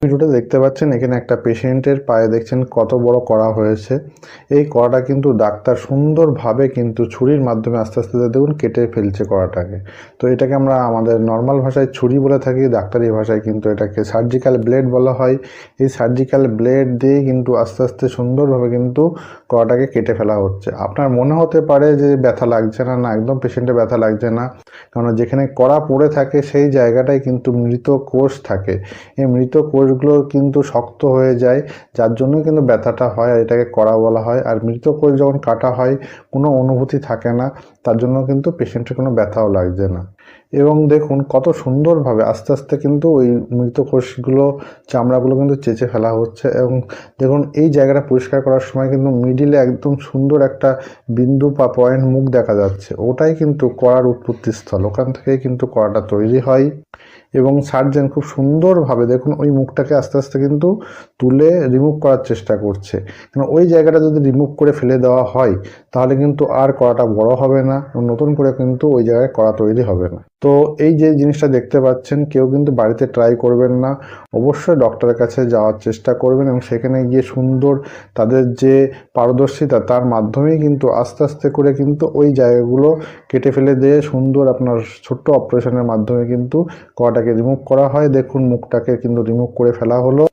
ভিডিওটা দেখতে পাচ্ছেন, এখানে একটা পেশেন্টের পায়ে দেখছেন কত বড় কড়া হয়েছে। এই কড়াটা কিন্তু ডাক্তার সুন্দরভাবে কিন্তু ছুরির মাধ্যমে আস্তে আস্তে দেখুন কেটে ফেলছে কড়াটাকে। তো এটাকে আমরা আমাদের নর্মাল ভাষায় ছুরি বলে থাকি, ডাক্তারি ভাষায় কিন্তু এটাকে সার্জিক্যাল ব্লেড বলা হয়। এই সার্জিক্যাল ব্লেড দিয়ে কিন্তু আস্তে আস্তে সুন্দরভাবে কিন্তু কড়াটাকে কেটে ফেলা হচ্ছে। আপনার মনে হতে পারে যে ব্যথা লাগছে না, না একদম পেশেন্টের ব্যথা লাগছে না, কারণ যেখানে কড়া পড়ে থাকে সেই জায়গাটায় কিন্তু মৃত কোষ থাকে। এই মৃত কোষগুলো কিন্তু শক্ত হয়ে যায়, যার জন্য কিন্তু ব্যথাটা হয়, আর এটাকে কড়া বলা হয়। আর মৃত কোষ যখন কাটা হয় কোনো অনুভূতি থাকে না, তার জন্য কিন্তু পেশেন্টের কোনো ব্যথাও লাগছে না। এবং দেখুন কত সুন্দরভাবে আস্তে আস্তে কিন্তু ওই মৃত কোষগুলো, চামড়াগুলো কিন্তু চেঁচে ফেলা হচ্ছে। এবং দেখুন এই জায়গাটা পরিষ্কার করার সময় কিন্তু মিডিলে একদম সুন্দর একটা বিন্দু বা পয়েন্ট মুখ দেখা যাচ্ছে, ওটাই কিন্তু কড়ার উৎপত্তিস্থল, ওখান থেকেই কিন্তু কড়াটা তৈরি হয়। এবং সার্জেন খুব সুন্দরভাবে দেখুন ওই মুখটাকে আস্তে আস্তে কিন্তু তুলে রিমুভ করার চেষ্টা করছে। কারণ ওই জায়গাটা যদি রিমুভ করে ফেলে দেওয়া হয় তাহলে কিন্তু আর কড়াটা বড় হবে না, এবং নতুন করে কিন্তু ওই জায়গায় কড়া তৈরি হবে না। তো এই যে জিনিসটা দেখতে পাচ্ছেন, কেউ কিন্তু বাড়িতে ট্রাই করবেন না, অবশ্যই ডক্টরের কাছে যাওয়ার চেষ্টা করবেন এবং সেখানে গিয়ে সুন্দর তাদের যে পারদর্শিতা তার মাধ্যমেই কিন্তু আস্তে আস্তে করে কিন্তু ওই জায়গাগুলো কেটে ফেলে দিয়ে সুন্দর আপনার ছোট্ট অপারেশনের মাধ্যমে কিন্তু কড়াটাকে রিমুভ করা হয়। দেখুন মুখটাকে কিন্তু রিমুভ করে ফেলা হলো।